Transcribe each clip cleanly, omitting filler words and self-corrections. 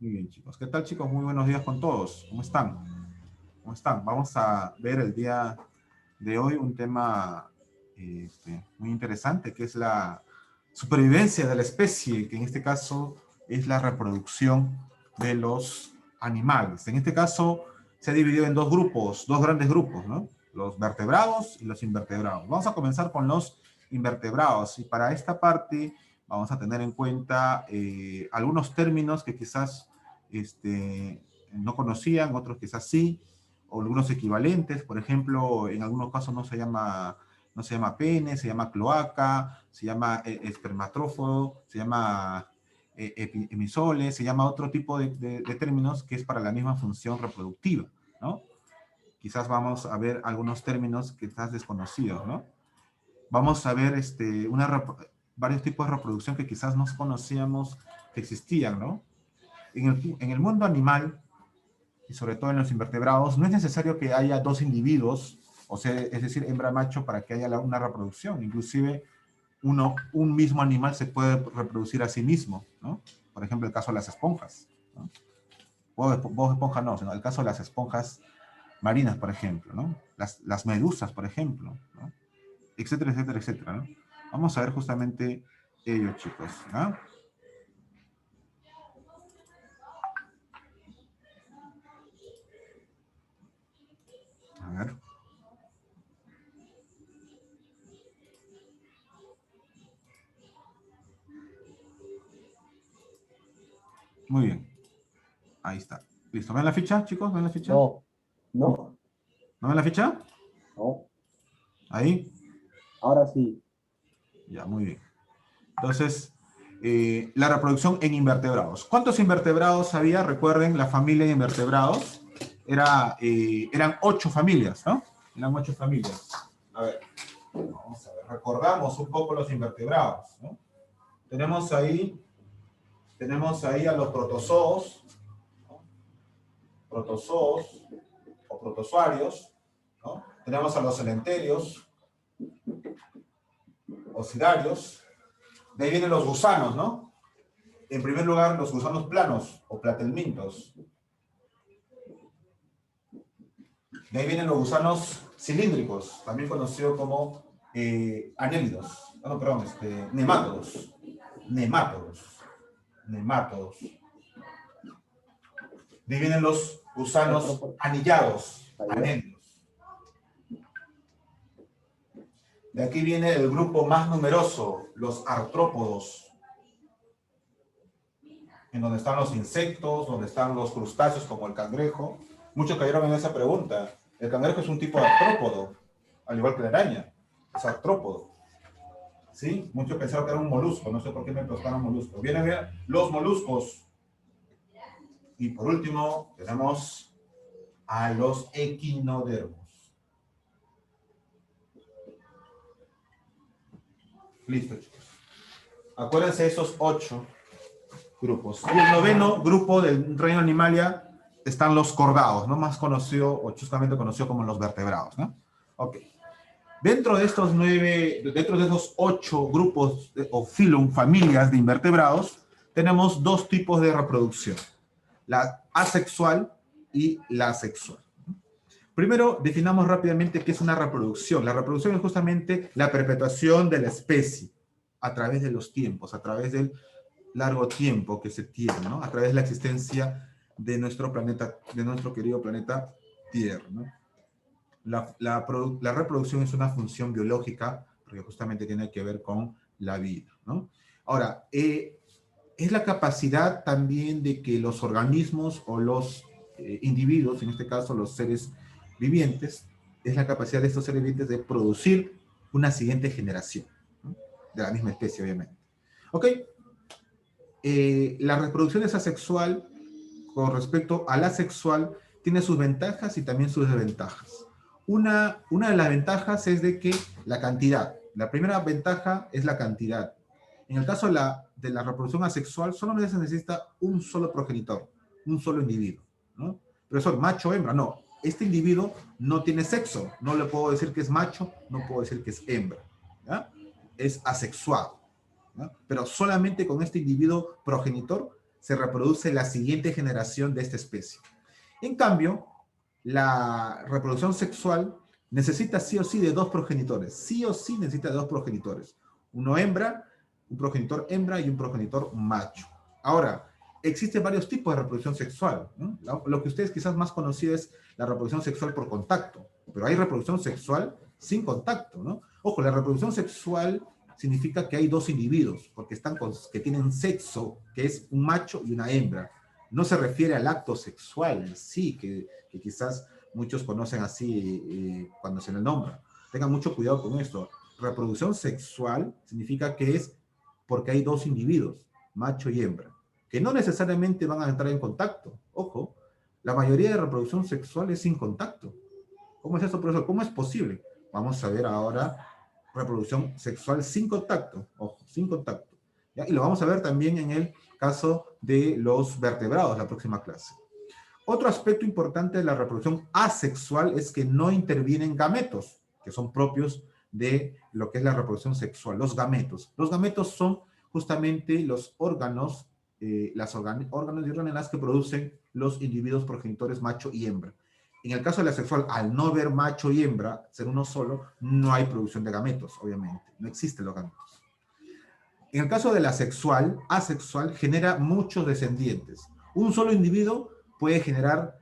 Muy bien, chicos. ¿Qué tal, chicos? Muy buenos días con todos. ¿Cómo están? ¿Cómo están? Vamos a ver el día de hoy un tema muy interesante, que es la supervivencia de la especie, que en este caso es la reproducción de los animales. En este caso se ha dividido en dos grupos, dos grandes grupos, ¿no? Los vertebrados y los invertebrados. Vamos a comenzar con los invertebrados y para esta parte vamos a tener en cuenta algunos términos que quizás no conocían, otros quizás sí, o algunos equivalentes. Por ejemplo, en algunos casos no se llama pene, se llama cloaca, se llama espermatrófodo, se llama emisole, se llama otro tipo de términos que es para la misma función reproductiva, ¿no? Quizás vamos a ver algunos términos quizás desconocidos, ¿no? Vamos a ver varios tipos de reproducción que quizás no conocíamos que existían, ¿no? En el mundo animal, y sobre todo en los invertebrados, no es necesario que haya dos individuos, o sea, es decir, hembra-macho, para que haya una reproducción. Inclusive, un mismo animal se puede reproducir a sí mismo, ¿no? Por ejemplo, el caso de las esponjas, ¿no? Bob Esponja no, sino el caso de las esponjas marinas, por ejemplo, ¿no? Las medusas, por ejemplo, ¿no? Etcétera, etcétera, etcétera, ¿no? Vamos a ver justamente ello, chicos, ¿no? A ver. Muy bien. Ahí está. ¿Listo? ¿Ven la ficha, chicos? ¿Ven la ficha? No, no, ¿No ven la ficha? no. Ahí. Ahora sí. Ya, muy bien. Entonces, la reproducción en invertebrados. ¿Cuántos invertebrados había? Recuerden, la familia de invertebrados eran 8 familias, ¿no? Eran 8 familias. A ver, vamos a ver. Recordamos un poco los invertebrados, ¿no? Tenemos ahí a los protozoos, ¿no? Protozoos o protozoarios, ¿no? Tenemos a los celenterios, ocidarios. De ahí vienen los gusanos, ¿no? En primer lugar, los gusanos planos o platelmintos. De ahí vienen los gusanos cilíndricos, también conocidos como anélidos. No, perdón, nemátodos. Nemátodos. Nemátodos. De ahí vienen los gusanos anillados, anélidos. De aquí viene el grupo más numeroso, los artrópodos, en donde están los insectos, donde están los crustáceos como el cangrejo. Muchos cayeron en esa pregunta. El cangrejo es un tipo de artrópodo, al igual que la araña, es artrópodo. ¿Sí? Muchos pensaron que era un molusco, no sé por qué me tostaron moluscos. Vienen los moluscos. Y por último, tenemos a los equinodermos. Listo, chicos. Acuérdense de esos 8 grupos. Y el noveno grupo del reino animalia están los cordados, ¿no? Más conocido, o justamente conocido como los vertebrados, ¿no? Ok. Dentro de esos 8 grupos o filum, familias de invertebrados, tenemos 2 tipos de reproducción, la asexual y la sexual. Primero, definamos rápidamente qué es una reproducción. La reproducción es justamente la perpetuación de la especie a través de los tiempos, a través del largo tiempo que se tiene, ¿no? A través de la existencia de nuestro planeta, de nuestro querido planeta Tierra, ¿no? La reproducción es una función biológica porque justamente tiene que ver con la vida, ¿no? Ahora, es la capacidad también de que los organismos o los individuos, en este caso los seres vivientes, es la capacidad de estos seres vivientes de producir una siguiente generación, ¿no? De la misma especie, obviamente. ¿Ok? La reproducción es asexual con respecto a la sexual, tiene sus ventajas y también sus desventajas. Una de las ventajas es de que la cantidad, la primera ventaja es la cantidad. En el caso de la reproducción asexual, solamente se necesita un solo progenitor, un solo individuo, ¿no? Profesor, macho o hembra, no. Este individuo no tiene sexo, no le puedo decir que es macho, no puedo decir que es hembra, ¿ya? Es asexuado, ¿no? Pero solamente con este individuo progenitor se reproduce la siguiente generación de esta especie. En cambio, la reproducción sexual necesita sí o sí de dos progenitores. Sí o sí necesita de dos progenitores. Uno hembra, un progenitor hembra y un progenitor macho. Ahora, existen varios tipos de reproducción sexual, ¿no? Lo que ustedes quizás más conocido es la reproducción sexual por contacto, pero hay reproducción sexual sin contacto, ¿no? Ojo, la reproducción sexual significa que hay dos individuos, porque que tienen sexo, que es un macho y una hembra. No se refiere al acto sexual en sí, que quizás muchos conocen así cuando se le nombra. Tengan mucho cuidado con esto. Reproducción sexual significa que es porque hay dos individuos, macho y hembra, que no necesariamente van a entrar en contacto. Ojo, la mayoría de reproducción sexual es sin contacto. ¿Cómo es eso, profesor? ¿Cómo es posible? Vamos a ver ahora reproducción sexual sin contacto. Ojo, sin contacto. ¿Ya? Y lo vamos a ver también en el caso de los vertebrados, la próxima clase. Otro aspecto importante de la reproducción asexual es que no intervienen gametos, que son propios de lo que es la reproducción sexual, los gametos. Los gametos son justamente los órganos, órganos y organelas que producen los individuos progenitores macho y hembra. En el caso de la sexual, al no ver macho y hembra, ser uno solo, no hay producción de gametos, obviamente. No existen los gametos. En el caso de la sexual, asexual, genera muchos descendientes. Un solo individuo puede generar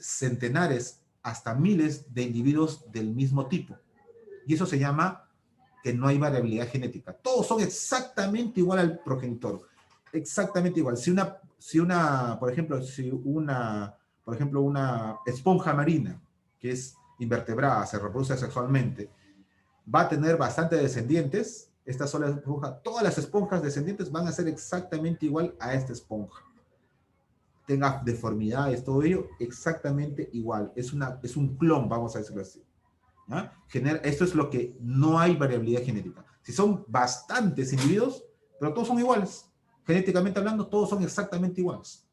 centenares hasta miles de individuos del mismo tipo. Y eso se llama que no hay variabilidad genética. Todos son exactamente igual al progenitor. Exactamente igual. Por ejemplo, una esponja marina, que es invertebrada, se reproduce sexualmente, va a tener bastantes descendientes. Esta sola esponja, todas las esponjas descendientes van a ser exactamente igual a esta esponja. Tenga deformidades, todo ello, exactamente igual. Es un clon, vamos a decirlo así. ¿Ya? Esto es lo que no hay variabilidad genética. Si son bastantes individuos, pero todos son iguales. Genéticamente hablando, todos son exactamente iguales.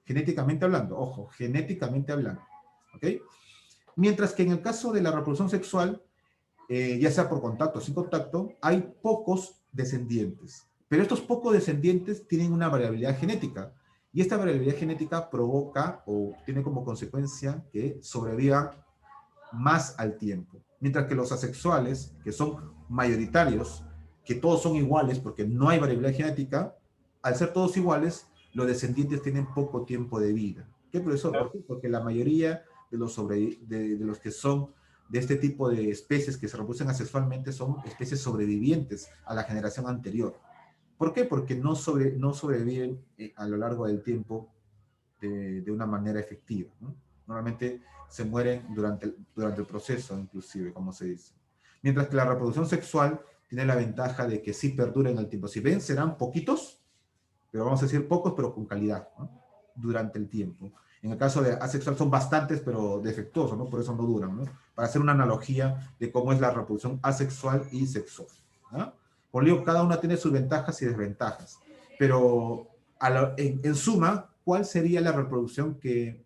Genéticamente hablando, ojo, genéticamente hablando. ¿Ok? Mientras que en el caso de la reproducción sexual, ya sea por contacto o sin contacto, hay pocos descendientes. Pero estos pocos descendientes tienen una variabilidad genética. Y esta variabilidad genética provoca o tiene como consecuencia que sobrevivan más al tiempo. Mientras que los asexuales, que son mayoritarios, que todos son iguales porque no hay variabilidad genética, al ser todos iguales, los descendientes tienen poco tiempo de vida. ¿Qué, profesor? ¿Por qué? Porque la mayoría de los que son de este tipo de especies que se reproducen asexualmente son especies sobrevivientes a la generación anterior. ¿Por qué? Porque no sobreviven a lo largo del tiempo de una manera efectiva, ¿no? Normalmente se mueren durante el proceso, inclusive, como se dice. Mientras que la reproducción sexual tiene la ventaja de que sí perdura en el tiempo. Si ven, serán poquitos, pero vamos a decir pocos, pero con calidad, ¿no? Durante el tiempo. En el caso de asexual son bastantes, pero defectuosos, ¿no? Por eso no duran, ¿no? Para hacer una analogía de cómo es la reproducción asexual y sexual, ¿no? Por ello, cada una tiene sus ventajas y desventajas. Pero en suma, ¿cuál sería la reproducción que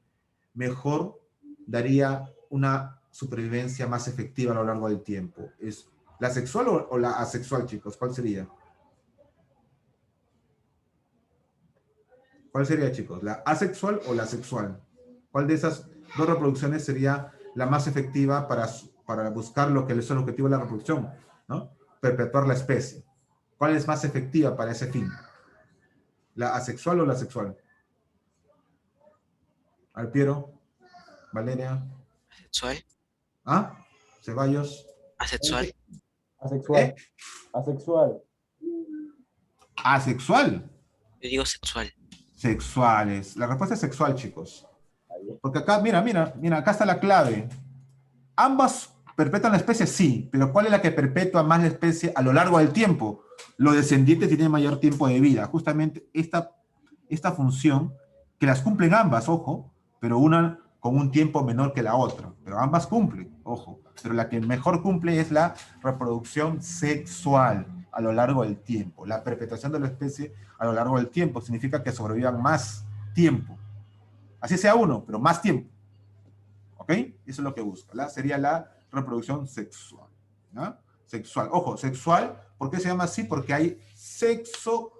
mejor daría una supervivencia más efectiva a lo largo del tiempo? ¿Es la sexual o la asexual, chicos? ¿Cuál sería? ¿Cuál sería, chicos? ¿La asexual o la sexual? ¿Cuál de esas dos reproducciones sería la más efectiva para buscar lo que es el objetivo de la reproducción, ¿no? Perpetuar la especie. ¿Cuál es más efectiva para ese fin? ¿La asexual o la sexual? Alpiero, Valeria, Asexual. ¿ah? Ceballos, Asexual. Asexual. Asexual. asexual, Yo digo sexual. sexuales. La respuesta es sexual, chicos. Ahí. Porque acá, mira, acá está la clave. ¿Ambas perpetúan la especie? Sí, pero ¿cuál es la que perpetúa más la especie a lo largo del tiempo? Los descendientes tienen mayor tiempo de vida. Justamente esta función, que las cumplen ambas, ojo, pero una con un tiempo menor que la otra. Pero ambas cumplen, ojo. Pero la que mejor cumple es la reproducción sexual a lo largo del tiempo. La perpetuación de la especie a lo largo del tiempo significa que sobrevivan más tiempo. Así sea uno, pero más tiempo. ¿Ok? Eso es lo que busca. Sería la reproducción sexual. ¿No? Sexual. Ojo, sexual, ¿por qué se llama así? Porque hay sexo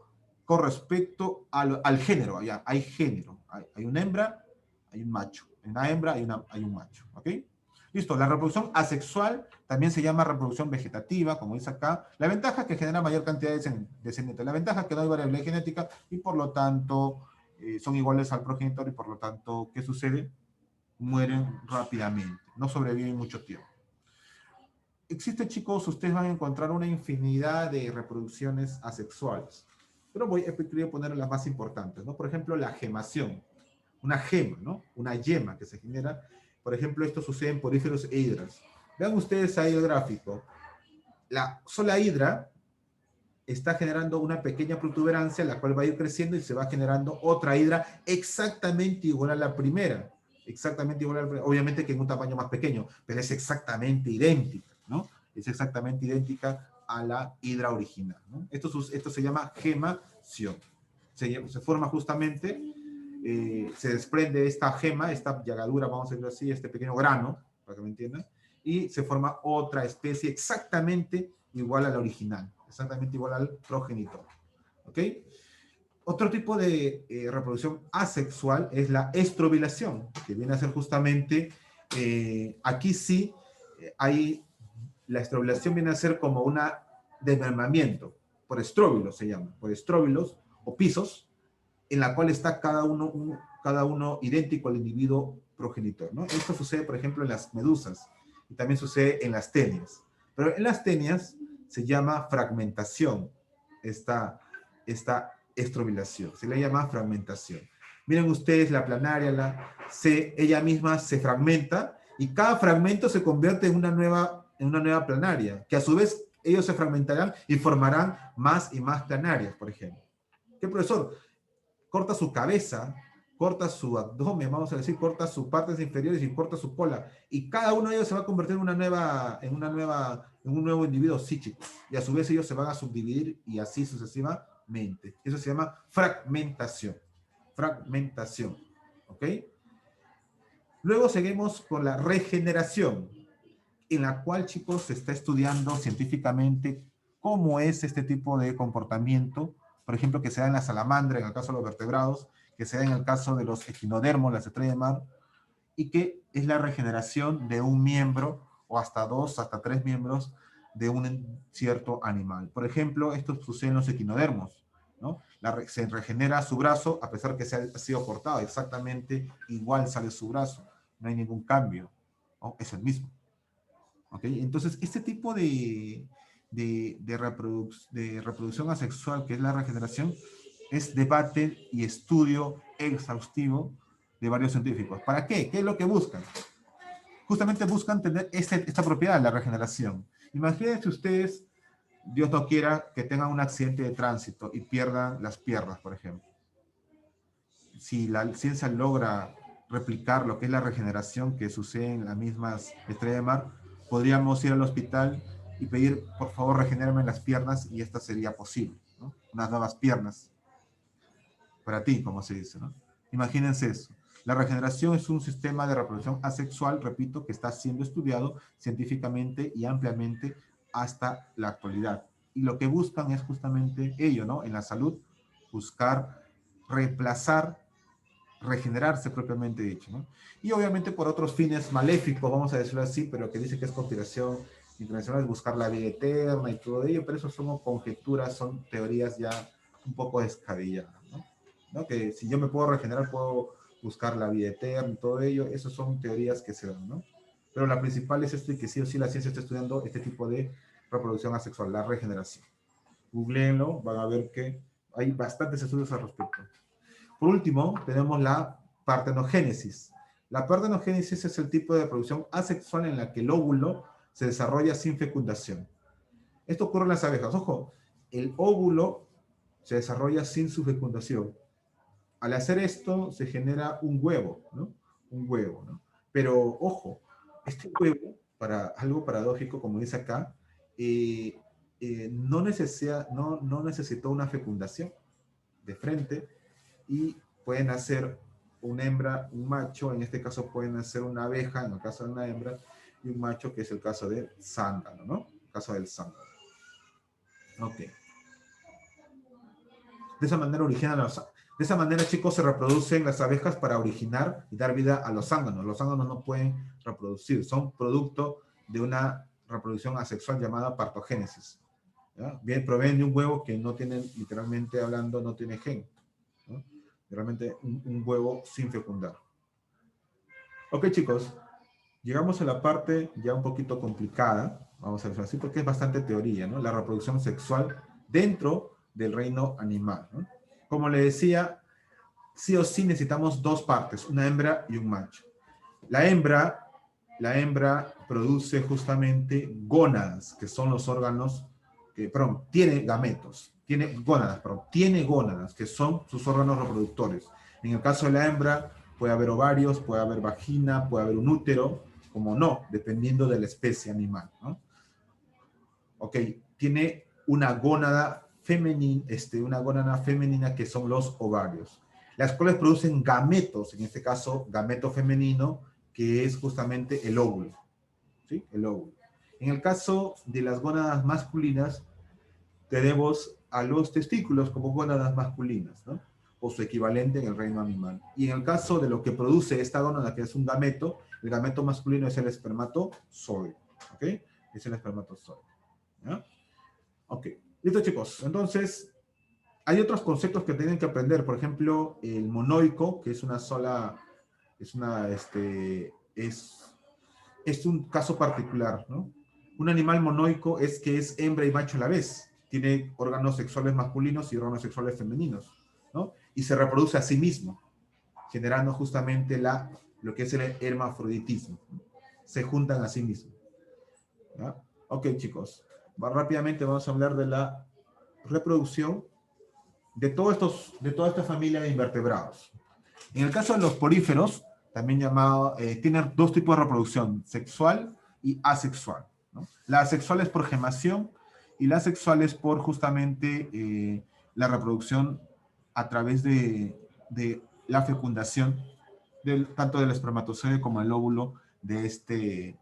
con respecto al género. Allá hay género. Hay una hembra, hay un macho. Hay una hembra, hay un macho. ¿Ok? Listo. La reproducción asexual también se llama reproducción vegetativa, como dice acá. La ventaja es que genera mayor cantidad de descendientes. La ventaja es que no hay variabilidad genética y por lo tanto son iguales al progenitor y por lo tanto, ¿qué sucede? Mueren rápidamente. No sobreviven mucho tiempo. Existe, chicos, ustedes van a encontrar una infinidad de reproducciones asexuales. Pero he querido poner las más importantes, ¿no? Por ejemplo, la gemación. Una gema, ¿no? Una yema que se genera. Por ejemplo, esto sucede en poríferos e hidras. Vean ustedes ahí el gráfico. La sola hidra está generando una pequeña protuberancia, la cual va a ir creciendo y se va generando otra hidra exactamente igual a la primera. Exactamente igual a la primera. Obviamente que en un tamaño más pequeño, pero es exactamente idéntica, ¿no? Es exactamente idéntica a la hidra original, ¿no? Esto se llama gemación. Se forma justamente, se desprende esta gema, esta llagadura, vamos a decirlo así, este pequeño grano, para que me entiendan, y se forma otra especie exactamente igual a la original, exactamente igual al progenitor. ¿Ok? Otro tipo de reproducción asexual es la estrobilación, que viene a ser justamente, aquí sí, la estrobilación viene a ser como un desmembramiento, por estróbilos se llama, por estróbilos o pisos, en la cual está cada uno idéntico al individuo progenitor, ¿no? Esto sucede, por ejemplo, en las medusas y también sucede en las tenias. Pero en las tenias se llama fragmentación, esta estrobilación, se le llama fragmentación. Miren ustedes la planaria, ella misma se fragmenta y cada fragmento se convierte en una nueva planaria, que a su vez ellos se fragmentarán y formarán más y más planarias, por ejemplo. ¿Qué profesor? Corta su cabeza, corta su abdomen, vamos a decir, corta sus partes inferiores y corta su cola. Y cada uno de ellos se va a convertir en un nuevo individuo psíquico. Y a su vez ellos se van a subdividir y así sucesivamente. Eso se llama fragmentación. Fragmentación. ¿Ok? Luego seguimos con la regeneración, en la cual, chicos, se está estudiando científicamente cómo es este tipo de comportamiento, por ejemplo, que se da en la salamandra, en el caso de los vertebrados, que se da en el caso de los equinodermos, las estrellas de mar, y que es la regeneración de un miembro, o hasta 2, hasta 3 miembros de un cierto animal. Por ejemplo, esto sucede en los equinodermos, ¿no? Se regenera su brazo, a pesar que ha sido cortado, exactamente igual sale su brazo, no hay ningún cambio, ¿no? Es el mismo. ¿Ok? Entonces, este tipo de reproducción asexual, que es la regeneración, es debate y estudio exhaustivo de varios científicos. ¿Para qué? ¿Qué es lo que buscan? Justamente buscan tener esta propiedad, la regeneración. Imagínense ustedes, Dios no quiera, que tengan un accidente de tránsito y pierdan las piernas, por ejemplo. Si la ciencia logra replicar lo que es la regeneración que sucede en las mismas estrellas de mar, podríamos ir al hospital y pedir, por favor, regenérame las piernas, y esta sería posible, ¿no? Unas nuevas piernas para ti, como se dice, ¿no? Imagínense eso. La regeneración es un sistema de reproducción asexual, repito, que está siendo estudiado científicamente y ampliamente hasta la actualidad. Y lo que buscan es justamente ello, ¿no? En la salud, buscar reemplazar, regenerarse propiamente dicho, ¿no? Y obviamente por otros fines maléficos, vamos a decirlo así, pero que dice que es conspiración internacional, es buscar la vida eterna y todo ello, pero eso son conjeturas, son teorías ya un poco descabelladas, ¿no? ¿No? Que si yo me puedo regenerar, puedo buscar la vida eterna y todo ello, esas son teorías que se dan, ¿no? Pero la principal es que sí o sí la ciencia está estudiando este tipo de reproducción asexual, la regeneración. Googleenlo, van a ver que hay bastantes estudios al respecto. Por último, tenemos la partenogénesis. La partenogénesis es el tipo de reproducción asexual en la que el óvulo se desarrolla sin fecundación. Esto ocurre en las abejas. Ojo, el óvulo se desarrolla sin su fecundación. Al hacer esto, se genera un huevo, ¿no? Un huevo, ¿no? Pero, ojo, este huevo, para algo paradójico, como dice acá, no necesitó una fecundación de frente, y pueden hacer una hembra, un macho, en este caso pueden hacer una abeja, en el caso de una hembra, y un macho, que es el caso del zángano, ¿no? El caso del zángano. Ok. De esa manera de esa manera, chicos, se reproducen las abejas para originar y dar vida a los zánganos. Los zánganos no pueden reproducir, son producto de una reproducción asexual llamada partogénesis. ¿Ya? Bien, proveen de un huevo que no tiene, literalmente hablando, no tiene gen, ¿no? Realmente un huevo sin fecundar. Ok, chicos, llegamos a la parte ya un poquito complicada, vamos a decirlo así, porque es bastante teoría, ¿no? La reproducción sexual dentro del reino animal, ¿no? Como le decía, sí o sí necesitamos dos partes, una hembra y un macho. La hembra produce justamente gónadas, que son los órganos, tiene gametos, tiene gónadas, que son sus órganos reproductores. En el caso de la hembra, puede haber ovarios, puede haber vagina, puede haber un útero, como no, dependiendo de la especie animal, ¿no? Ok, tiene una gónada femenina que son los ovarios, las cuales producen gametos, en este caso gameto femenino, que es justamente el óvulo, ¿sí? El óvulo. En el caso de las gónadas masculinas, tenemos a los testículos como gónadas masculinas, ¿no? O su equivalente en el reino animal. Y en el caso de lo que produce esta gónada, que es un gameto, el gameto masculino es el espermatozoide, ¿ok? Es el espermatozoide, ¿ya? Ok, listo, chicos. Entonces, hay otros conceptos que tienen que aprender. Por ejemplo, el monoico, que es una sola, es un caso particular, ¿no? Un animal monoico es que es hembra y macho a la vez. Tiene órganos sexuales masculinos y órganos sexuales femeninos, ¿no? Y se reproduce a sí mismo, generando justamente lo que es el hermafroditismo. Se juntan a sí mismos, ¿ya? Ok, chicos. Rápidamente vamos a hablar de la reproducción de toda esta familia de invertebrados. En el caso de los poríferos, también llamado, tienen dos tipos de reproducción, sexual y asexual, ¿no? La asexual es por gemación y la asexual es por justamente la reproducción a través de la fecundación tanto del espermatozoide como el óvulo de este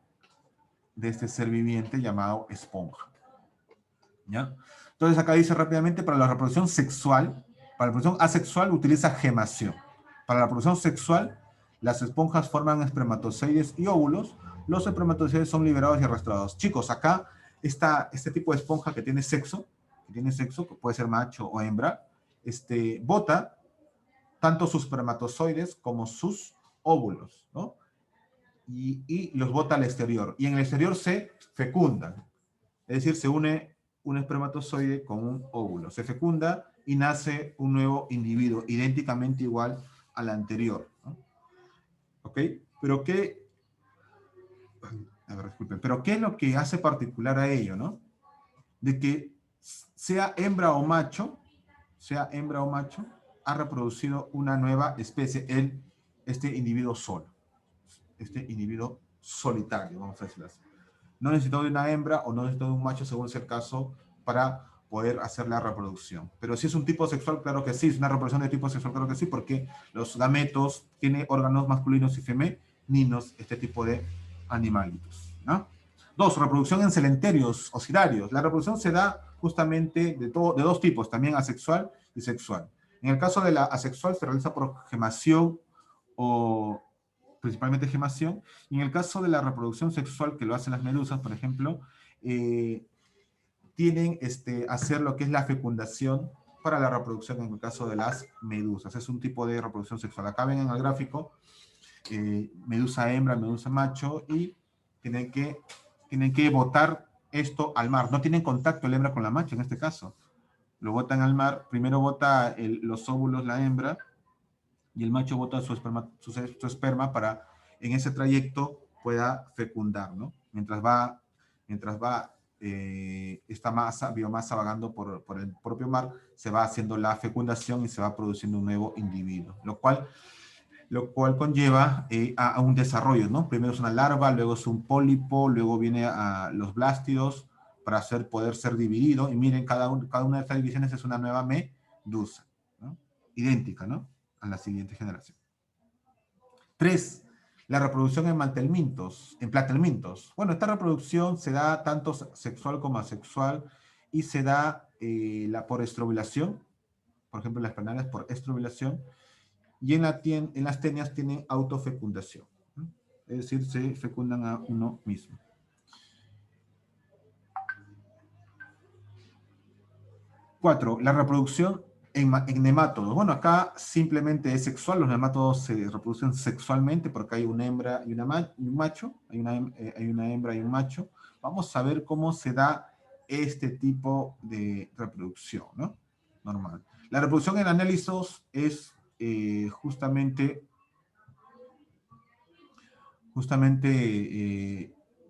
ser viviente llamado esponja, ¿ya? Entonces acá dice rápidamente, para la reproducción sexual, para la reproducción asexual utiliza gemación. Para la reproducción sexual, las esponjas forman espermatozoides y óvulos. Los espermatozoides son liberados y arrastrados. Chicos, acá este tipo de esponja que tiene sexo, que puede ser macho o hembra, bota tanto sus espermatozoides como sus óvulos, ¿no? Y los bota al exterior. Y en el exterior se fecundan. Es decir, se une un espermatozoide con un óvulo. Se fecunda y nace un nuevo individuo, idénticamente igual al anterior, ¿no? ¿Ok? Pero ¿qué? A ver, disculpen. Pero ¿qué es lo que hace particular a ello, no? De que sea hembra o macho, ha reproducido una nueva especie, este individuo solo. Este individuo solitario, vamos a decirlo así. No necesito de una hembra o no necesito de un macho, según sea el caso, para poder hacer la reproducción. Pero si es un tipo sexual, claro que sí. Es una reproducción de tipo sexual, claro que sí, porque los gametos tienen órganos masculinos y femeninos, este tipo de animalitos, ¿no? 2. Reproducción en celenterios ocidarios. La reproducción se da justamente de dos tipos, también asexual y sexual. En el caso de la asexual se realiza por gemación o principalmente gemación, y en el caso de la reproducción sexual, que lo hacen las medusas, por ejemplo, tienen hacer lo que es la fecundación para la reproducción en el caso de las medusas. Es un tipo de reproducción sexual. Acá ven en el gráfico, medusa hembra, medusa macho, y tienen que botar esto al mar. No tienen contacto el hembra con la macho en este caso. Lo botan al mar, primero bota los óvulos la hembra, y el macho bota su esperma para en ese trayecto pueda fecundar, ¿no? Mientras va esta biomasa vagando por el propio mar, se va haciendo la fecundación y se va produciendo un nuevo individuo, lo cual conlleva a un desarrollo, ¿no? Primero es una larva, luego es un pólipo, luego viene a los blástidos para poder ser dividido, y miren, cada una de estas divisiones es una nueva medusa, ¿no? Idéntica, ¿no? A la siguiente generación. 3. La reproducción en platelmintos. Bueno, esta reproducción se da tanto sexual como asexual y se da por estrobulación, por ejemplo, las planarias por estrobilación, y en las tenias tienen autofecundación, ¿no? Es decir, se fecundan a uno mismo. Cuatro, la reproducción en nemátodos. Bueno, acá simplemente es sexual, los nemátodos se reproducen sexualmente porque hay una hembra y un macho, hay una hembra y un macho. Vamos a ver cómo se da este tipo de reproducción, ¿no? Normal. La reproducción en anélidos es justamente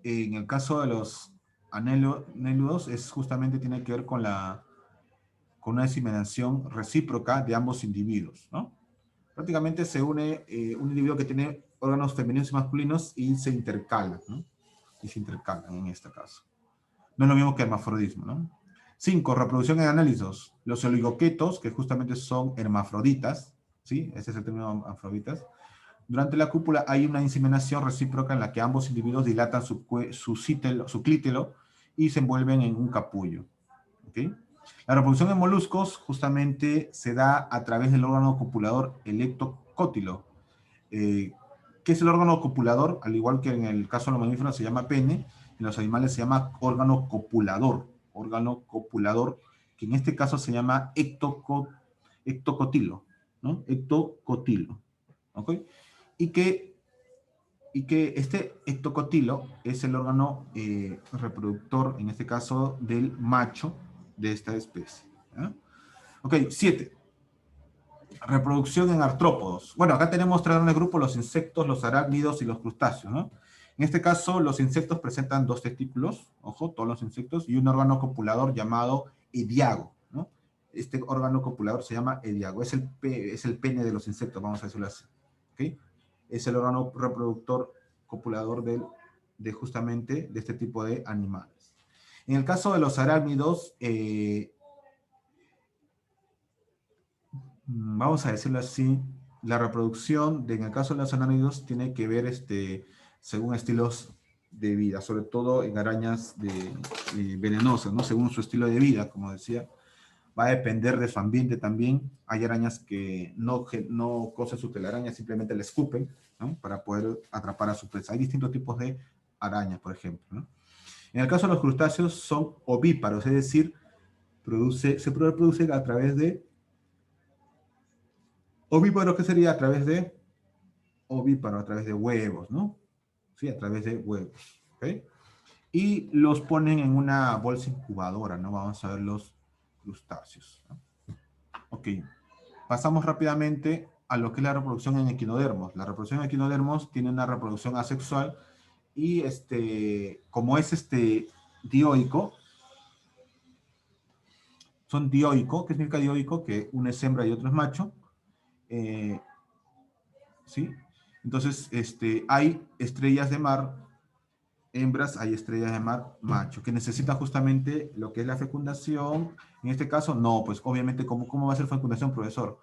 en el caso de los anélidos, es justamente tiene que ver con una diseminación recíproca de ambos individuos, ¿no? Prácticamente se une un individuo que tiene órganos femeninos y masculinos y se intercalan, ¿no? Y se intercalan en este caso. No es lo mismo que hermafrodismo, ¿no? 5. Reproducción en anélidos. Los oligoquetos, que justamente son hermafroditas, ¿sí? Ese es el término hermafroditas. Durante la cópula hay una inseminación recíproca en la que ambos individuos dilatan su clítelo y se envuelven en un capullo, ¿ok? La reproducción en moluscos justamente se da a través del órgano copulador electocótilo. ¿Qué es el órgano copulador? Al igual que en el caso de los mamíferos se llama pene, en los animales se llama órgano copulador, que en este caso se llama ectocotilo, ¿no? Ectocotilo, ¿ok? Y que este ectocotilo es el órgano reproductor, en este caso, del macho de esta especie, ¿ya? Ok, 7. Reproducción en artrópodos. Bueno, acá tenemos tres grandes grupos, los insectos, los arácnidos y los crustáceos, ¿no? En este caso, los insectos presentan 2 testículos, ojo, todos los insectos, y un órgano copulador llamado ediago, ¿no? Este órgano copulador se llama ediago, es el pene de los insectos, vamos a decirlo así, ¿ok? Es el órgano reproductor copulador justamente de este tipo de animales. En el caso de los arácnidos, vamos a decirlo así, la reproducción, en el caso de los arácnidos, tiene que ver según estilos de vida, sobre todo en arañas venenosas, ¿no? Según su estilo de vida, como decía, va a depender de su ambiente también. Hay arañas que no cosen su telaraña, simplemente la escupen, ¿no? Para poder atrapar a su presa. Hay distintos tipos de arañas, por ejemplo, ¿no? En el caso de los crustáceos son ovíparos, es decir, se reproducen a través de ovíparo, ¿qué sería? Ovíparo, a través de huevos, ¿no? Sí, a través de huevos, ¿ok? Y los ponen en una bolsa incubadora, ¿no? Vamos a ver los crustáceos, ¿no? Ok, pasamos rápidamente a lo que es la reproducción en equinodermos. La reproducción en equinodermos tiene una reproducción asexual y como es dioico, son dioico. ¿Qué significa dioico? Que uno es hembra y otro es macho. ¿Sí? Entonces, hay estrellas de mar hembras, hay estrellas de mar macho, que necesitan justamente lo que es la fecundación. En este caso, no, pues obviamente, ¿cómo va a ser fecundación, profesor?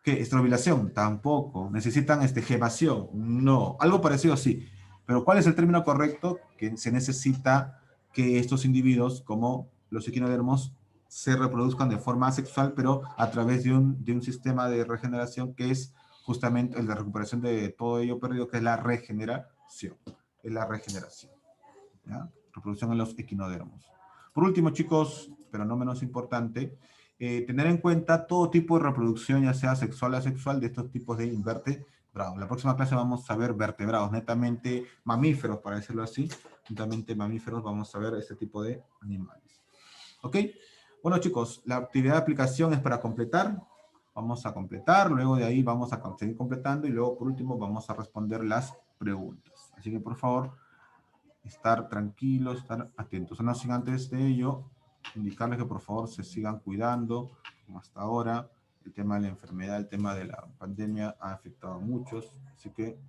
¿Qué? ¿Estrobilación? Tampoco. ¿Necesitan gemación? No. Algo parecido, sí. Pero ¿cuál es el término correcto? Que se necesita que estos individuos, como los equinodermos, se reproduzcan de forma asexual, pero a través de un sistema de regeneración que es justamente la recuperación de todo ello perdido, que es la regeneración. Es la regeneración, ¿ya? Reproducción en los equinodermos. Por último, chicos, pero no menos importante, tener en cuenta todo tipo de reproducción, ya sea sexual o asexual, de estos tipos de invertebrados. La próxima clase vamos a ver vertebrados, netamente mamíferos, para decirlo así. Netamente mamíferos, vamos a ver este tipo de animales. ¿Ok? Bueno, chicos, la actividad de aplicación es para completar. Vamos a completar, luego de ahí vamos a seguir completando y luego, por último, vamos a responder las preguntas. Así que, por favor, estar tranquilos, estar atentos. No sin antes de ello, indicarles que por favor se sigan cuidando, como hasta ahora. El tema de la enfermedad, el tema de la pandemia ha afectado a muchos, así que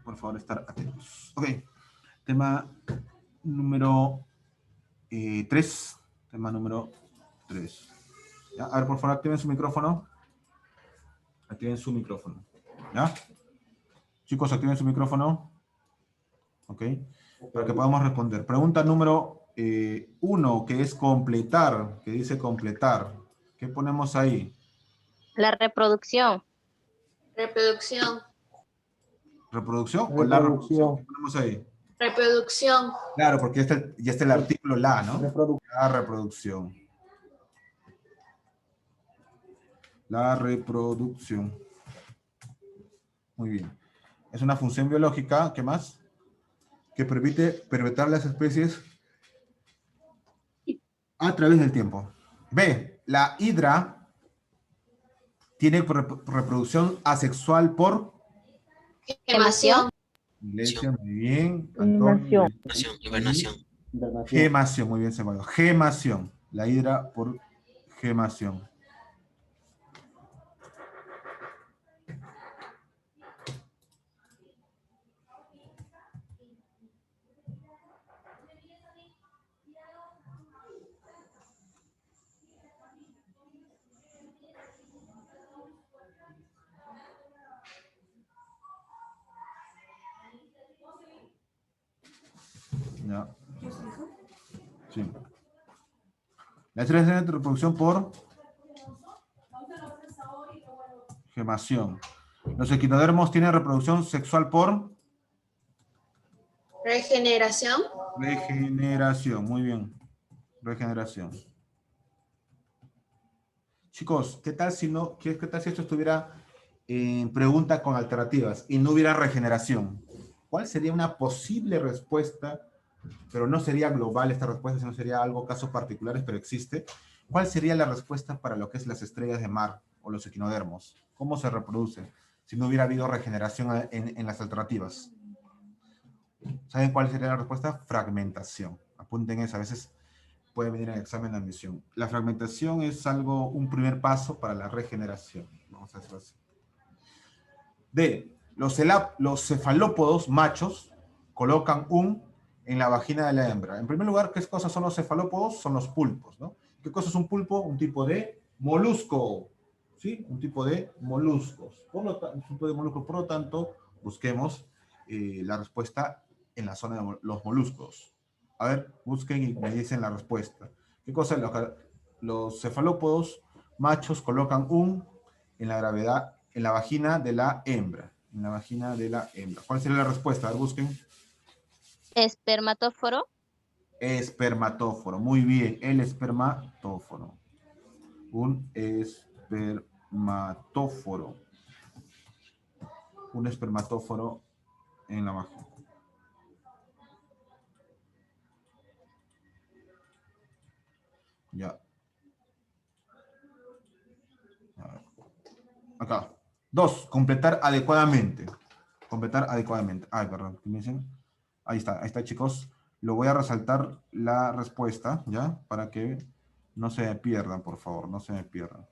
por favor estar atentos. Ok, tema número 3. Tema número 3. ¿Ya? A ver, por favor, activen su micrófono. Activen su micrófono. ¿Ya? Chicos, activen su micrófono. Ok, para que podamos responder. Pregunta número uno, que es completar, que dice completar. ¿Qué ponemos ahí? La reproducción. Reproducción. ¿Reproducción o la reproducción? ¿Qué ponemos ahí? Reproducción. Claro, porque ya está el artículo la, ¿no? Reproducción. La reproducción. La reproducción. Muy bien. Es una función biológica, ¿qué más? Que permite perpetuar las especies a través del tiempo. B, la hidra tiene reproducción asexual por Gemación. iglesia, muy bien. Antonio, Hibernación. Gemación, muy bien, se llama. Gemación. La hidra por gemación. Ya. Sí. La hidra tiene reproducción por gemación. Los equinodermos tienen reproducción sexual por Regeneración. regeneración. Muy bien. Regeneración. Chicos, ¿qué tal si no, qué tal si esto estuviera en pregunta con alternativas y no hubiera regeneración? ¿Cuál sería una posible respuesta? Pero no sería global esta respuesta, sino sería algo casos particulares, pero existe. ¿Cuál sería la respuesta para lo que es las estrellas de mar o los equinodermos? ¿Cómo se reproducen si no hubiera habido regeneración en las alternativas? ¿Saben cuál sería la respuesta? Fragmentación. Apunten eso, a veces puede venir en el examen de admisión. La fragmentación es algo, un primer paso para la regeneración. Vamos a hacerlo así. D. Los cefalópodos machos colocan en la vagina de la hembra. En primer lugar, ¿qué cosas son los cefalópodos? Son los pulpos, ¿no? ¿Qué cosa es un pulpo? Un tipo de molusco, ¿sí? Un tipo de moluscos. Un tipo de molusco. Por lo tanto, busquemos la respuesta en la zona de los moluscos. A ver, busquen y me dicen la respuesta. ¿Qué cosa? Los cefalópodos machos colocan en la gravedad, en la vagina de la hembra. En la vagina de la hembra. ¿Cuál sería la respuesta? A ver, busquen. Espermatóforo. Espermatóforo. Muy bien, el espermatóforo. Un espermatóforo. Un espermatóforo en la vagina. Ya. A ver. Acá. 2. Completar adecuadamente. Completar adecuadamente. Ay, perdón. ¿Qué me dicen? Ahí está, chicos. Lo voy a resaltar la respuesta, ¿ya? Para que no se me pierdan, por favor. No se me pierdan.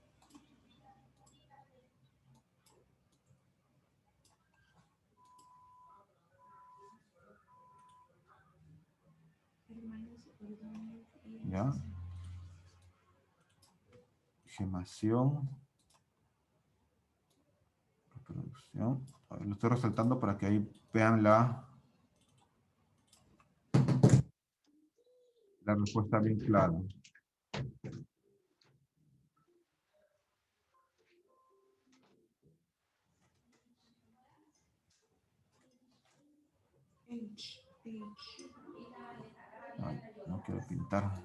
¿Ya? Gemación. Reproducción. A ver, lo estoy resaltando para que ahí vean la respuesta bien clara. Ay, no quiero pintar.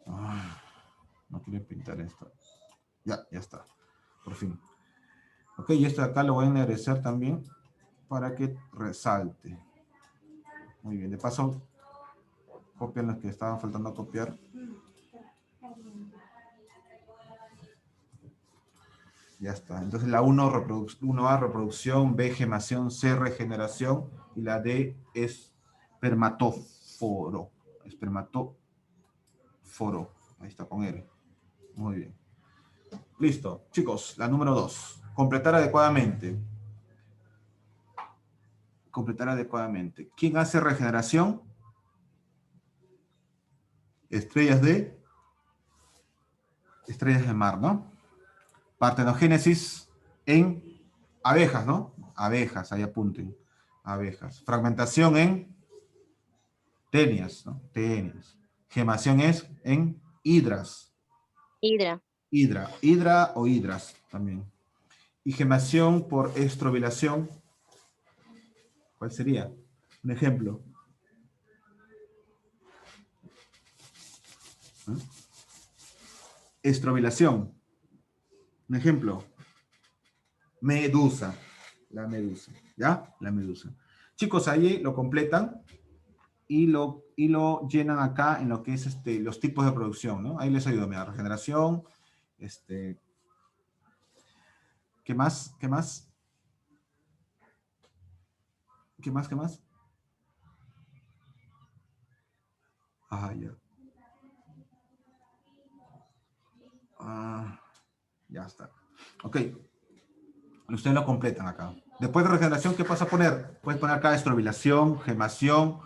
Ay, no quiero pintar esto. Ya está. Por fin. Ok, y esto de acá lo voy a enderezar también para que resalte. Muy bien, de paso, copian los que estaban faltando copiar. Ya está. Entonces la 1A, reproducción, B, gemación, C, regeneración, y la D es espermatóforo. Espermatóforo. Ahí está, con R. Muy bien. Listo. Chicos, la número 2. Completar adecuadamente. Completar adecuadamente. ¿Quién hace regeneración? Estrellas de mar, ¿no? Partenogénesis en abejas, ¿no? abejas, ahí apunten, abejas. Fragmentación en tenias, ¿no? Tenias. Gemación es en hidras. Hidra. Hidra o hidras también. Y gemación por estrobilación, ¿cuál sería? Un ejemplo. ¿Eh? Estrobilación. Un ejemplo. Medusa. La medusa. ¿Ya? La medusa. Chicos, ahí lo completan y lo llenan acá en lo que es los tipos de producción, ¿no? Ahí les ayudo. Mira, regeneración. ¿Qué más? ¿Qué más? ¿Qué más? ¿Qué más? Ah, ya. Ya está. Ok. Ustedes lo completan acá. Después de regeneración, ¿qué pasa a poner? Puedes poner acá estrobilación, gemación.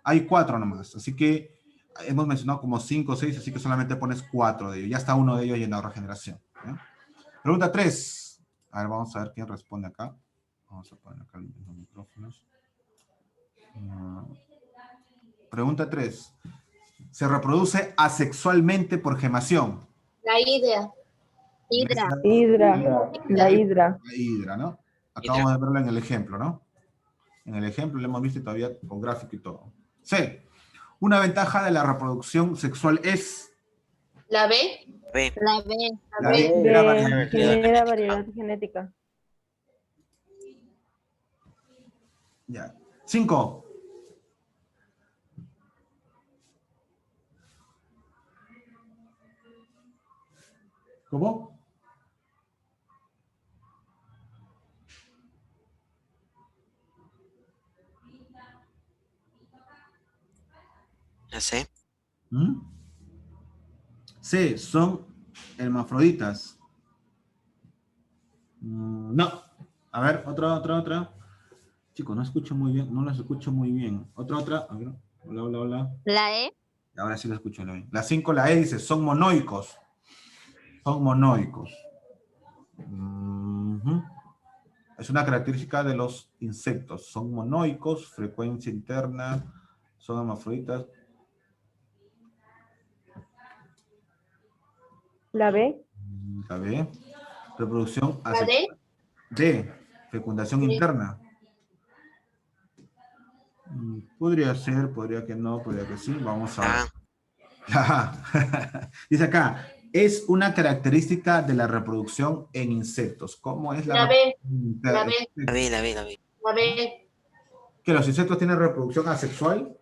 Hay 4 nomás. Así que hemos mencionado como 5 o 6, así que solamente pones 4 de ellos. Ya está uno de ellos llenado de regeneración. ¿Ya? Pregunta 3. A ver, vamos a ver quién responde acá. Vamos a poner acá los micrófonos. Pregunta 3. Se reproduce asexualmente por gemación. La idea. Hidra. Hidra. La hidra. La hidra, ¿no? Hidra. Acabamos de verlo en el ejemplo, ¿no? En el ejemplo lo hemos visto todavía con gráfico y todo. C. Una ventaja de la reproducción sexual es La B. B. La B. la de la variabilidad. Genera variedad genética. Ya. 5. ¿Cómo? La C. ¿Mm? C. Son hermafroditas. No. A ver, otra. Chicos, no escucho muy bien, no las escucho muy bien. Otra. A ver. Hola. La E. Ahora sí la escucho bien. La 5, la E dice, son monoicos. Son monoicos. Es una característica de los insectos. Son monoicos, frecuencia interna, son hermafroditas. La B. La B. Reproducción La D. D. Fecundación interna. Podría ser, podría que no, podría que sí. Vamos a ver. Dice acá, es una característica de la reproducción en insectos. ¿Cómo es La B. La B. La B. La B. La B. La B. ¿Que los insectos tienen reproducción asexual?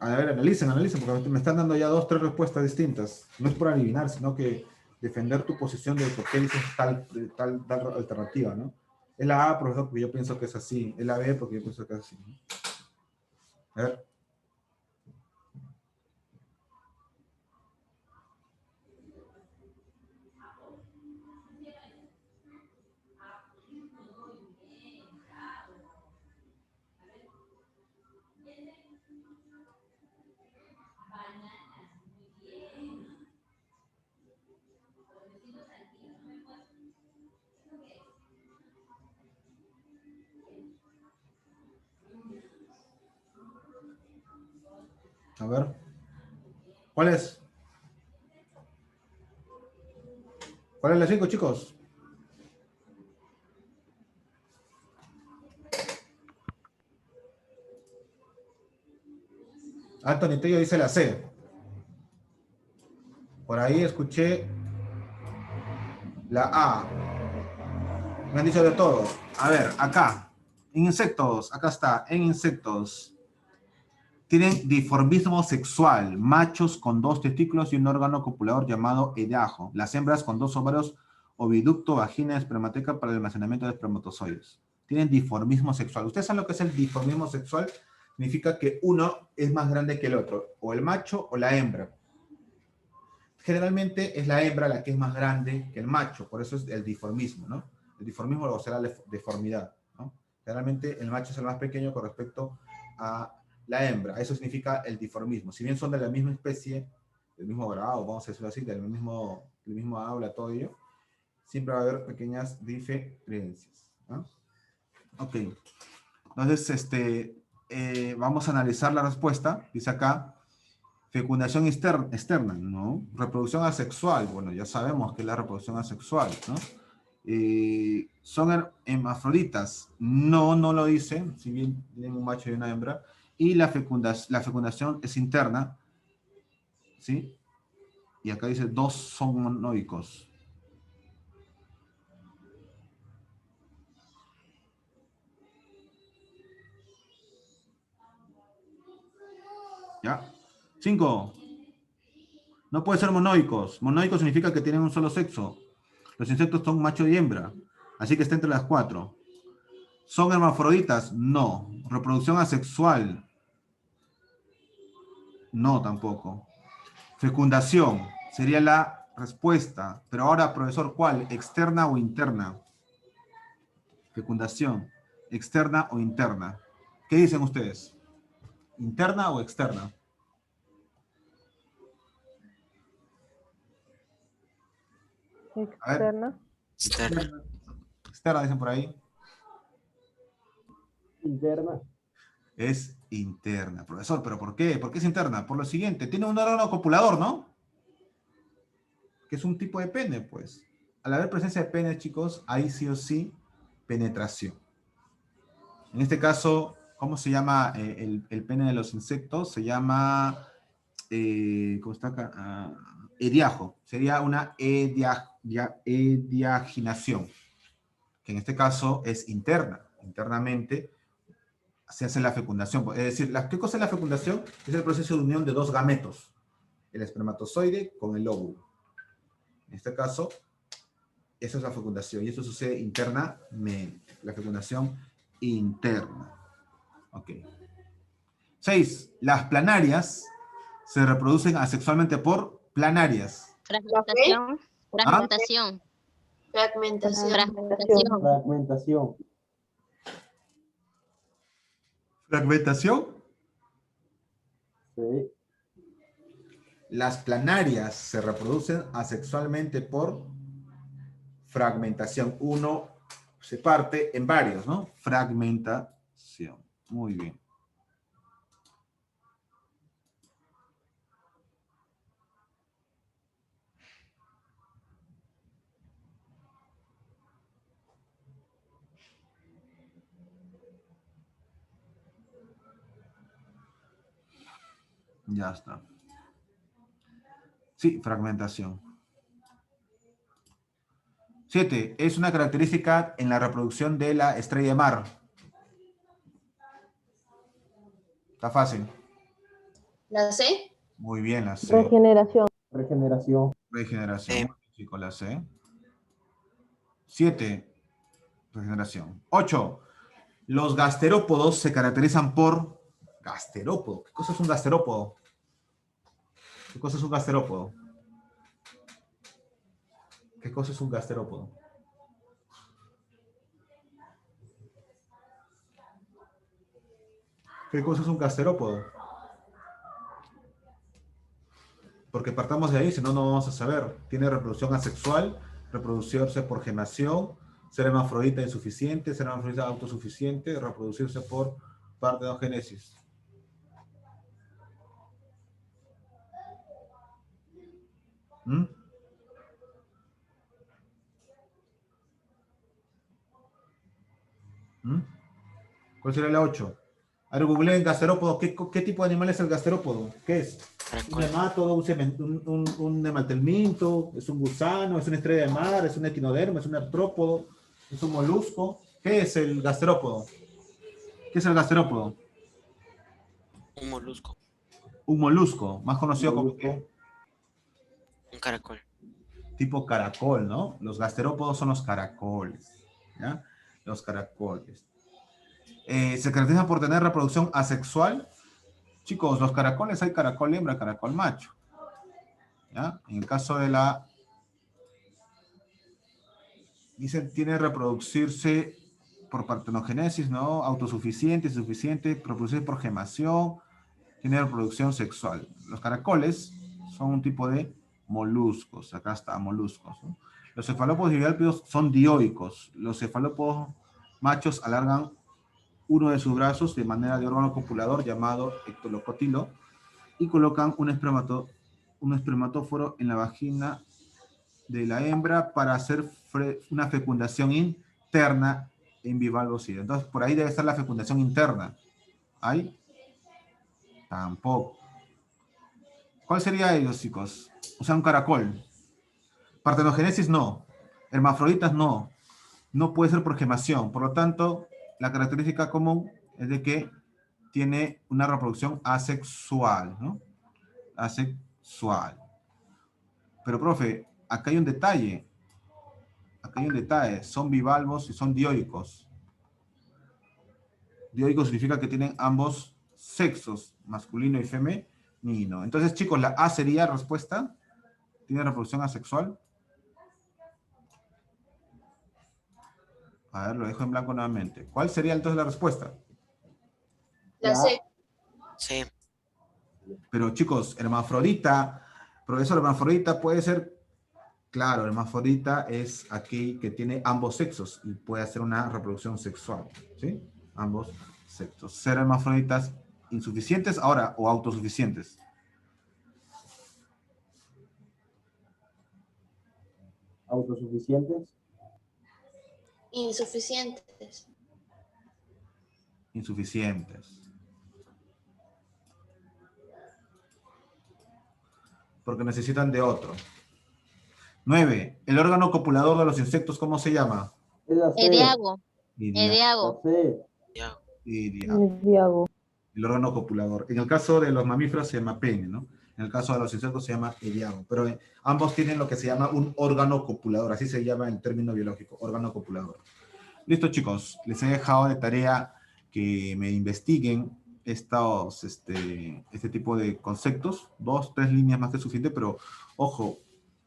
A ver, analicen, porque me están dando ya 2, 3 respuestas distintas. No es por adivinar, sino que defender tu posición de por qué dices tal alternativa, ¿no? Es la A, profesor, porque yo pienso que es así. Es la B, porque yo pienso que es así, ¿no? A ver. A ver. ¿Cuál es? ¿Cuál es la 5, chicos? Anthony Tello dice la C. Por ahí escuché la A. Me han dicho de todo. A ver, acá. En insectos. Acá está. En insectos. Tienen dimorfismo sexual. Machos con 2 testículos y un órgano copulador llamado edajo. Las hembras con 2 ovarios, oviducto, vagina, espermateca para el almacenamiento de espermatozoides. Tienen dimorfismo sexual. ¿Ustedes saben lo que es el dimorfismo sexual? Significa que uno es más grande que el otro. O el macho o la hembra. Generalmente es la hembra la que es más grande que el macho. Por eso es el dimorfismo, ¿no? El dimorfismo luego será la deformidad, ¿no? Generalmente el macho es el más pequeño con respecto a la hembra. Eso significa el dimorfismo. Si bien son de la misma especie, del mismo grado, vamos a decirlo así, de el mismo aula, todo ello, siempre va a haber pequeñas diferencias, ¿no? Ok. Entonces, vamos a analizar la respuesta. Dice acá, fecundación externa, ¿no? Reproducción asexual. Bueno, ya sabemos que es la reproducción asexual, ¿no? ¿Son hermafroditas? No, no lo dice, si bien tienen un macho y una hembra. Y la fecundación es interna, ¿sí? Y acá dice, dos son monoicos. ¿Ya? 5. No puede ser monoicos. Monoicos significa que tienen un solo sexo. Los insectos son macho y hembra. Así que está entre las 4. ¿Son hermafroditas? No. ¿Reproducción asexual? No, tampoco. Fecundación sería la respuesta. Pero ahora, profesor, ¿cuál? ¿Externa o interna? Fecundación. ¿Externa o interna? ¿Qué dicen ustedes? ¿Interna o externa? A ver. Externa. Externa. Externa, dicen por ahí. Interna. Es interna, profesor. ¿Pero por qué? ¿Por qué es interna? Por lo siguiente. Tiene un órgano copulador, ¿no? Que es un tipo de pene, pues. Al haber presencia de pene, chicos, hay sí o sí penetración. En este caso, ¿cómo se llama el pene de los insectos? Se llama, ¿cómo está acá? Ediajo. Sería una ediaginación, que en este caso es interna. Internamente se hace la fecundación. Es decir, ¿qué cosa es la fecundación? Es el proceso de unión de dos gametos, el espermatozoide con el óvulo. En este caso, eso es la fecundación, y eso sucede internamente, la fecundación interna. Ok. 6. Las planarias se reproducen asexualmente por planarias. Fragmentación. Fragmentación. Fragmentación. Fragmentación. Fragmentación. ¿Fragmentación? Sí. Las planarias se reproducen asexualmente por fragmentación. Uno se parte en varios, ¿no? Fragmentación. Muy bien. Ya está. Sí, fragmentación. 7. Es una característica en la reproducción de la estrella de mar. Está fácil. ¿La C? Muy bien, la C. Regeneración. Regeneración. Regeneración. Muy bien, chicos, la C. 7. Regeneración. 8. Los gasterópodos se caracterizan por... Gasterópodo. ¿Qué cosa es un gasterópodo? ¿Qué cosa es un gasterópodo? ¿Qué cosa es un gasterópodo? ¿Qué cosa es un gasterópodo? Porque partamos de ahí, si no, no vamos a saber. Tiene reproducción asexual, reproducirse por gemación, ser hermafrodita insuficiente, ser hermafrodita autosuficiente, reproducirse por partenogénesis. ¿Mm? ¿Mm? ¿Cuál sería la 8? A ver, googleen gasterópodo. ¿Qué tipo de animal es el gasterópodo? ¿Qué es? ¿Un nemátodo, un nemaltelminto? ¿Es un gusano? ¿Es una estrella de mar? ¿Es un equinodermo? ¿Es un artrópodo? ¿Es un molusco? ¿Qué es el gasterópodo? ¿Qué es el gasterópodo? Un molusco. Un molusco, más conocido como Molusco. Un caracol. tipo caracol, ¿no? Los gasterópodos son los caracoles, ¿ya? Los caracoles. Se caracterizan por tener reproducción asexual. Chicos, los caracoles hay caracol hembra, caracol macho. ¿Ya? En el caso de la... Dicen, tiene reproducirse por partenogénesis, ¿no? Autosuficiente, suficiente, reproducirse por gemación, tiene reproducción sexual. Los caracoles son un tipo de moluscos. Acá está, moluscos, ¿no? Los cefalópodos bivalvos son dioicos. Los cefalópodos machos alargan uno de sus brazos de manera de órgano copulador llamado ectolocotilo y colocan un espermatóforo en la vagina de la hembra para hacer una fecundación interna en bivalvos. Entonces, por ahí debe estar la fecundación interna. ¿Hay? Tampoco. ¿Cuál sería ellos, chicos? O sea, un caracol. Partenogénesis no. Hermafroditas no. No puede ser por gemación. Por lo tanto, la característica común es de que tiene una reproducción asexual, ¿no? Asexual. Pero, profe, acá hay un detalle. Acá hay un detalle. Son bivalvos y son dioicos. Dioico significa que tienen ambos sexos, masculino y femenino. Entonces, chicos, la A sería respuesta. ¿Tiene reproducción asexual? A ver, lo dejo en blanco nuevamente. ¿Cuál sería entonces la respuesta? La C. Sí. Pero, chicos, hermafrodita, profesor, hermafrodita puede ser... Claro, hermafrodita es aquí que tiene ambos sexos y puede hacer una reproducción sexual, ¿sí? Ambos sexos. Ser hermafroditas insuficientes ahora o autosuficientes. Autosuficientes. Insuficientes. Insuficientes. Porque necesitan de otro. 9. El órgano copulador de los insectos, ¿cómo se llama? Es la C. Ediago. Iria- La Ediago. C. Ya. iria. Diago. El órgano copulador. En el caso de los mamíferos se llama pene, ¿no? En el caso de los insectos se llama ediago. Pero ambos tienen lo que se llama un órgano copulador. Así se llama el término biológico, órgano copulador. Listo, chicos. Les he dejado de tarea que me investiguen este tipo de conceptos. 2, 3 líneas más que suficiente, pero ojo,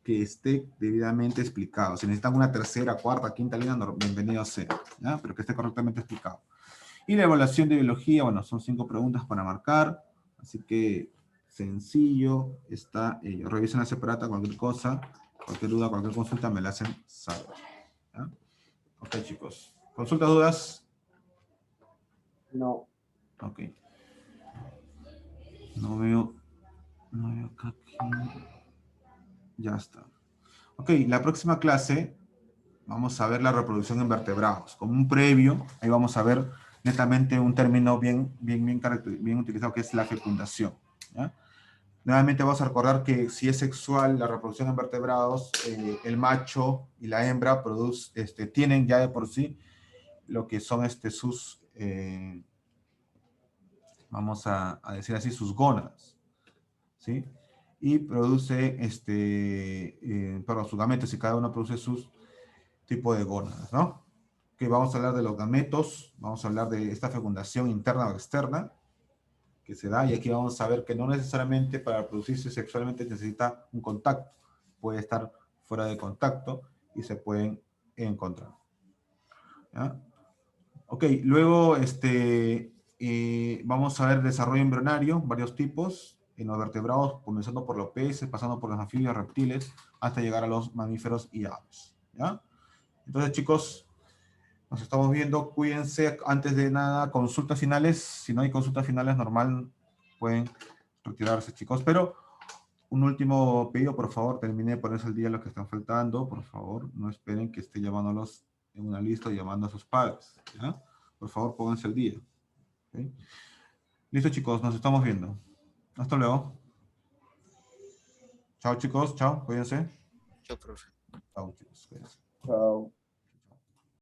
que esté debidamente explicado. Si necesitan una tercera, cuarta, quinta línea, bienvenido sea, ¿ya? Pero que esté correctamente explicado. Y la evaluación de biología, bueno, son 5 preguntas para marcar, así que sencillo está ello. Revisen la separata, cualquier cosa, cualquier duda, cualquier consulta me la hacen saber, ¿ya? Ok, chicos. ¿Consultas, dudas? No. Ok. No veo acá aquí. Ya está. Ok, la próxima clase vamos a ver la reproducción en vertebrados. Como un previo, ahí vamos a ver netamente un término bien utilizado, que es la fecundación, ¿ya? Nuevamente vamos a recordar que si es sexual la reproducción en vertebrados, el macho y la hembra tienen ya de por sí lo que son sus, vamos a decir así, sus gónadas, ¿sí? Y produce, perdón, sus gametos, y cada uno produce sus tipos de gónadas, ¿no? Que vamos a hablar de los gametos, vamos a hablar de esta fecundación interna o externa que se da, y aquí vamos a ver que no necesariamente para producirse sexualmente necesita un contacto, puede estar fuera de contacto y se pueden encontrar, ¿ya? Ok, luego vamos a ver desarrollo embrionario, varios tipos, en los vertebrados, comenzando por los peces, pasando por los anfibios, reptiles, hasta llegar a los mamíferos y aves, ¿ya? Entonces, chicos, nos estamos viendo, cuídense. Antes de nada, consultas finales. Si no hay consultas finales, normal, pueden retirarse, chicos. Pero un último pedido, por favor, termine de ponerse al día lo que están faltando. Por favor, no esperen que esté llamándolos en una lista o llamando a sus padres, ¿ya? Por favor, pónganse al día. ¿Okay? Listo, chicos, nos estamos viendo. Hasta luego. Chao, chicos. Chao, cuídense. Yo, profe. Chao, chicos. Cuídense. Chao.